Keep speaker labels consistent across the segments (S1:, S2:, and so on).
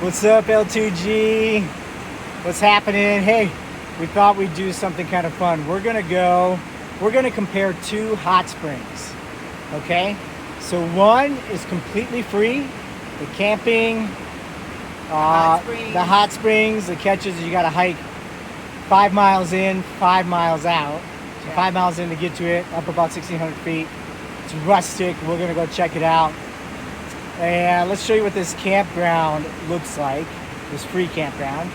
S1: What's up, L2G? What's happening? Hey, we thought we'd do something kind of fun. We're gonna compare two hot springs. Okay? So one is completely free. The camping, the hot springs, the catches, you gotta hike 5 miles in, 5 miles out. So 5 miles in to get to it, up about 1,600 feet. It's rustic. We're gonna go check it out. And let's show you what this campground looks like, this free campground.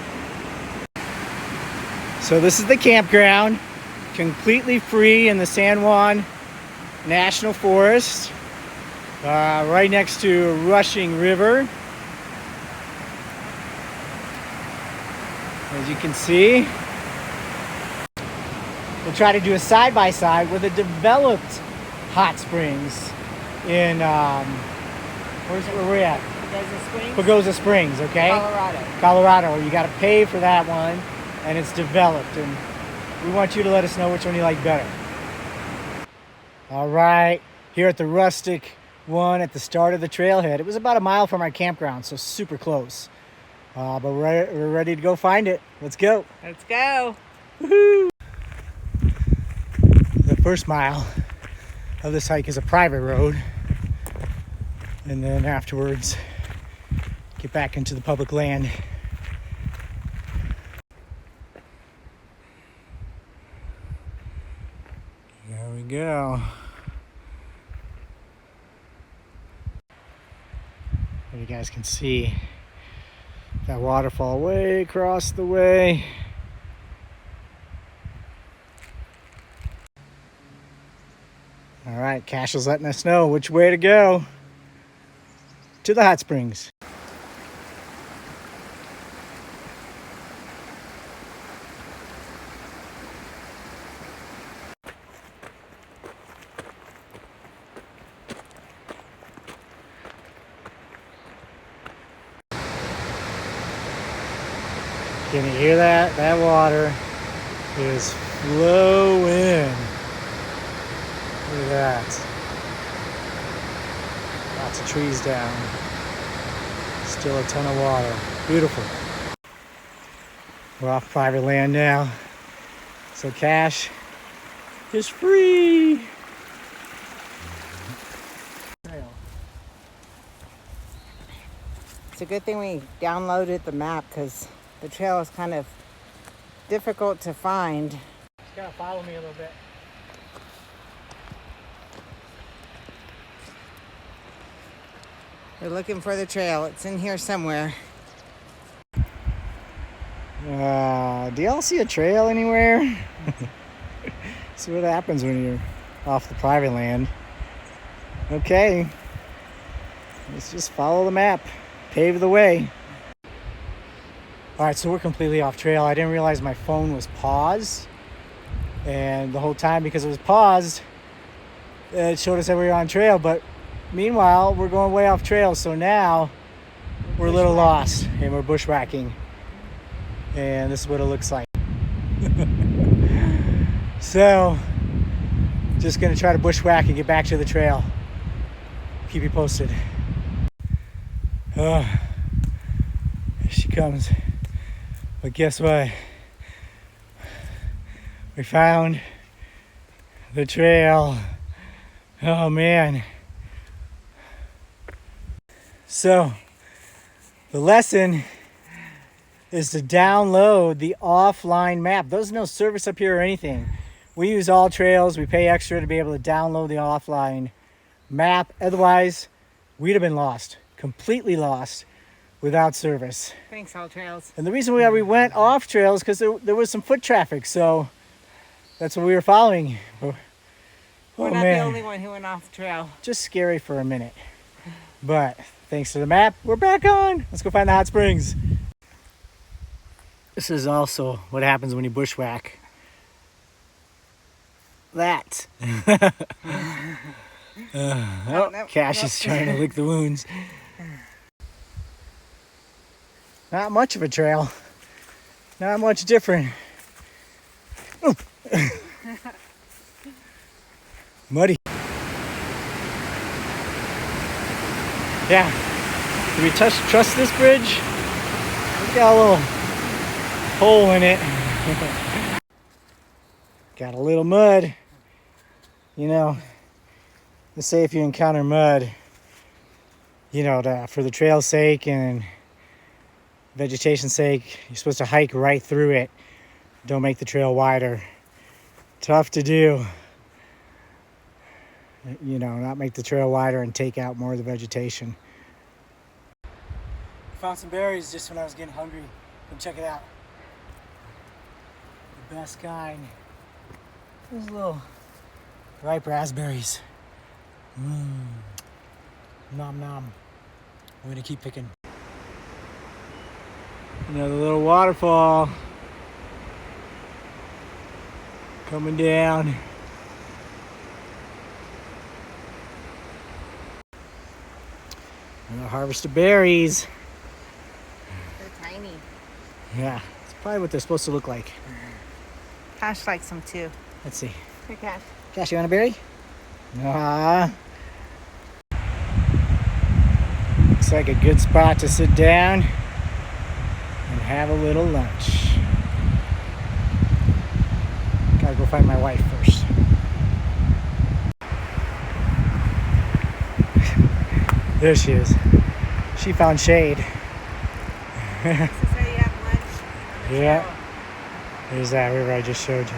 S1: So this is the campground, completely free in the San Juan National Forest, right next to Rushing River. As you can see, we'll try to do a side-by-side with a developed hot springs in where we at? Pagosa Springs, okay? Colorado. You got to pay for that one, and it's developed. And we want you to let us know which one you like better. All right, here at the rustic one at the start of the trailhead. It was about a mile from our campground, so super close. But we're ready to go find it. Let's go.
S2: Let's go.
S1: Woohoo! The first mile of this hike is a private road. And then afterwards, get back into the public land. There we go. There you guys can see that waterfall way across the way. All right, Cash is letting us know which way to go to the hot springs. Can you hear that? That water is flowing. Look at that. Lots of trees down. Still a ton of water. Beautiful. We're off private land now. So Cash is free.
S2: It's a good thing we downloaded the map because the trail is kind of difficult to find.
S1: Just gotta follow me a little bit.
S2: We're looking for the trail. It's in here somewhere.
S1: Do y'all see a trail anywhere? See what happens when you're off the private land. Okay. Let's just follow the map. Pave the way. All right, so we're completely off trail. I didn't realize my phone was paused. And the whole time, because it was paused, it showed us that we were on trail. But meanwhile, we're going way off trail. So now we're a little lost and we're bushwhacking. And this is what it looks like. So, just gonna try to bushwhack and get back to the trail. Keep you posted. Here she comes. But guess what? We found the trail. Oh man. So, the lesson is to download the offline map. There's no service up here or anything. We use All Trails. We pay extra to be able to download the offline map. Otherwise, we'd have been lost, completely lost without service.
S2: Thanks, All Trails.
S1: And the reason why we went off trails because there was some foot traffic. So that's what we were following.
S2: We're not the only one who went off the trail.
S1: Just scary for a minute. But thanks to the map, we're back on. Let's go find the hot springs. This is also what happens when you bushwhack. That.
S2: Nope,
S1: Cash is trying to lick the wounds. Not much of a trail. Not much different. Muddy. Yeah. Do we trust this bridge? got a little hole in it. Got a little mud. You know, let's say if you encounter mud, you know, for the trail's sake and vegetation's sake, you're supposed to hike right through it. Don't make the trail wider. Tough to do. You know, not make the trail wider and take out more of the vegetation. Found some berries just when I was getting hungry. Come check it out. The best kind. Those little ripe raspberries. Nom nom. I'm gonna keep picking. Another little waterfall coming down. Another harvest of berries.
S2: They're tiny.
S1: Yeah, it's probably what they're supposed to look like.
S2: Cash likes them too.
S1: Let's see.
S2: Here, Cash.
S1: Cash, you want a berry? Looks like a good spot to sit down and have a little lunch. Gotta go find my wife first. There she is. She found shade.
S2: This is how you have lunch.
S1: Yeah. There's that river I just showed you.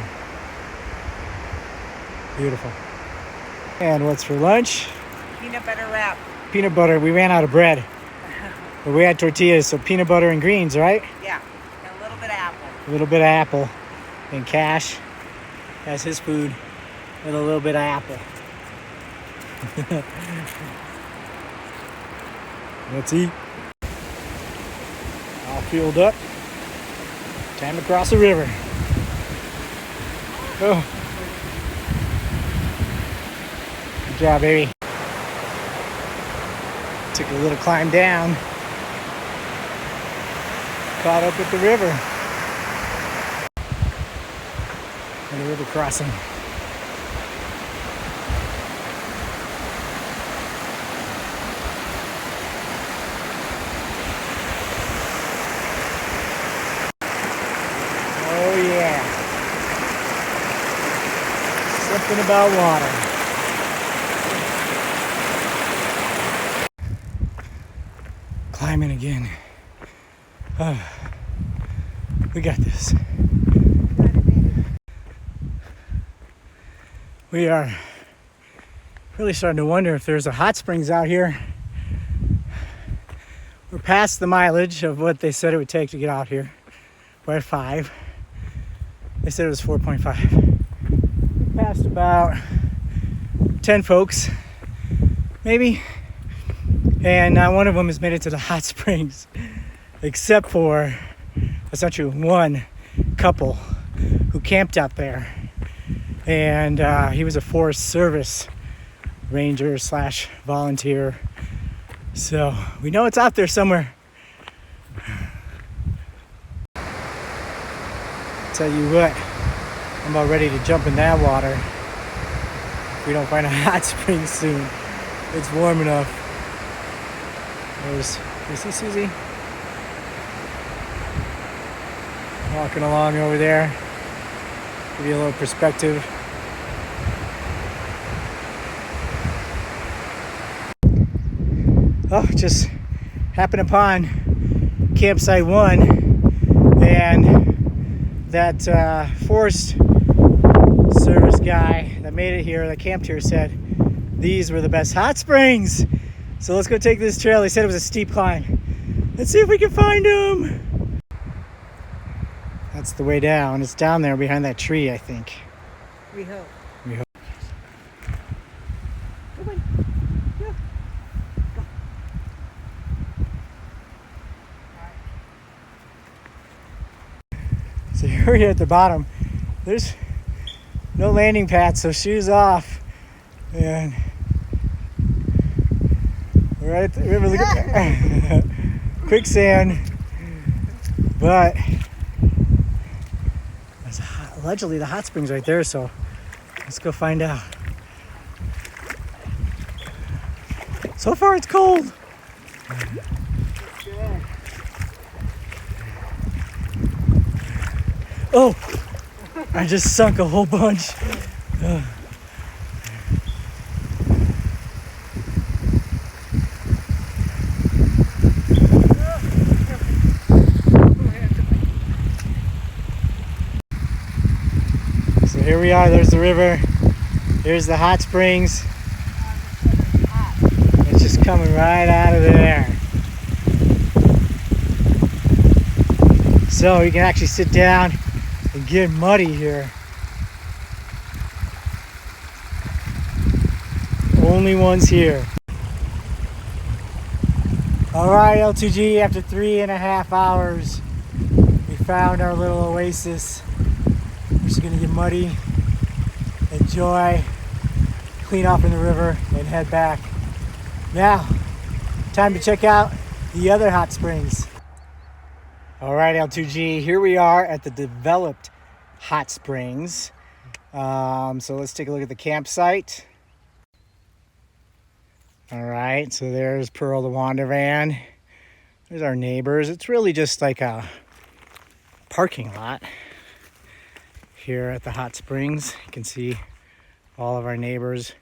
S1: Beautiful. And what's for lunch?
S2: Peanut butter wrap.
S1: Peanut butter. We ran out of bread. But we had tortillas, so peanut butter and greens, right?
S2: Yeah. And a little bit of apple.
S1: A little bit of apple. And Cash has his food with a little bit of apple. Let's eat. All fueled up. Time to cross the river. Oh. Good job, baby. Took a little climb down. Caught up with the river. And the river crossing. Oh yeah. Something about water. Climbing again. We got this. We are really starting to wonder if there's a hot springs out here. We're past the mileage of what they said it would take to get out here. We're at 5. They said it was 4.5. We passed about 10 folks, maybe. And not one of them has made it to the hot springs, except for essentially one couple who camped out there. And he was a Forest Service ranger / volunteer. So we know it's out there somewhere. Tell you what, I'm about ready to jump in that water if we don't find a hot spring soon. It's warm enough. You see Susie? Walking along over there. Give you a little perspective. Oh, just happened upon campsite 1, and that Forest Service guy that made it here, that camped here, said these were the best hot springs. So let's go take this trail. He said it was a steep climb. Let's see if we can find them. That's the way down. It's down there behind that tree, I think.
S2: We hope.
S1: We hope.
S2: Come on. Yeah. Go.
S1: So here we're at the bottom. There's no landing pad, so shoes off. And we're right at the river. Look at that. Quicksand. But there's allegedly the hot springs right there, so let's go find out. So far it's cold. Oh, I just sunk a whole bunch. So here we are, there's the river. Here's the hot springs. It's just coming right out of there. So you can actually sit down and get muddy here. Only ones here. All right, L2G, after 3.5 hours, we found our little oasis. We're just gonna get muddy, enjoy, clean off in the river, and head back. Now, time to check out the other hot springs. All right, L2G, here we are at the developed hot springs. So let's take a look at the campsite. All right, so there's Pearl the Wander Van. There's our neighbors. It's really just like a parking lot here at the hot springs. You can see all of our neighbors,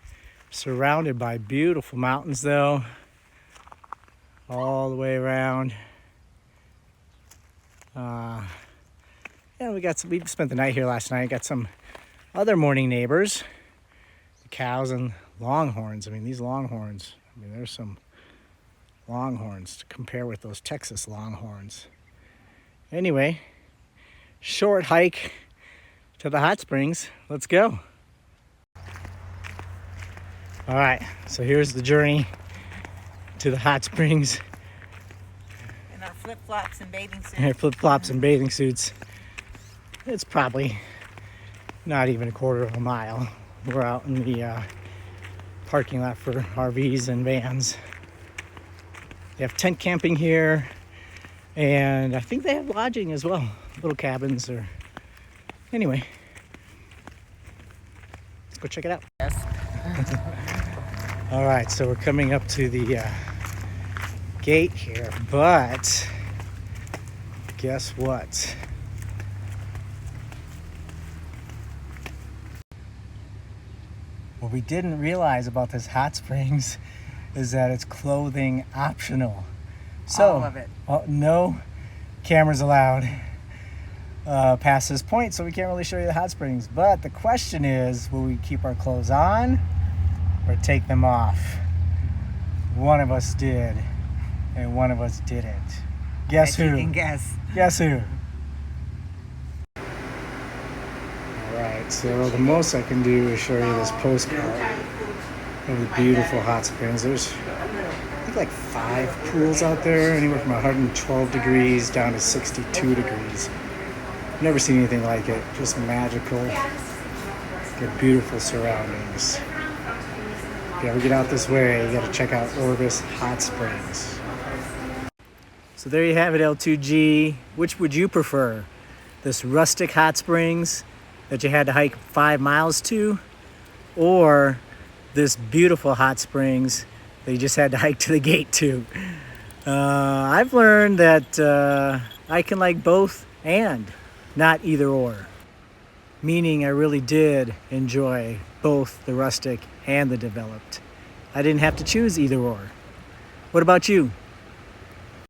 S1: surrounded by beautiful mountains though, all the way around. Yeah, we spent the night here last night. Got some other morning neighbors, the cows and longhorns. I mean, these longhorns, there's some longhorns to compare with those Texas longhorns. Anyway, short hike to the hot springs. Let's go. All right, so here's the journey to the hot springs.
S2: In our flip-flops and bathing suits.
S1: And flip-flops and bathing suits. It's probably not even a quarter of a mile. We're out in the parking lot for RVs and vans. They have tent camping here, and I think they have lodging as well. Little cabins or... Anyway, let's go check it out.
S2: Yes.
S1: All right, so we're coming up to the gate here, but guess what? What we didn't realize about this hot springs is that it's clothing optional. So,
S2: all of it.
S1: No cameras allowed past this point, so we can't really show you the hot springs. But the question is, will we keep our clothes on or take them off? One of us did, and one of us didn't. Guess who?
S2: You can guess.
S1: Guess who? Alright, so the most I can do is show you this postcard of the beautiful hot springs. There's I think like 5 pools out there, anywhere from 112 degrees down to 62 degrees. Never seen anything like it. Just magical. Get beautiful surroundings. If you ever get out this way, you gotta check out Orvis Hot Springs. So there you have it, L2G. Which would you prefer? This rustic hot springs that you had to hike 5 miles to, or this beautiful hot springs that you just had to hike to the gate to? I've learned that I can like both and not either or. Meaning I really did enjoy both the rustic and the developed. I didn't have to choose either or. What about you?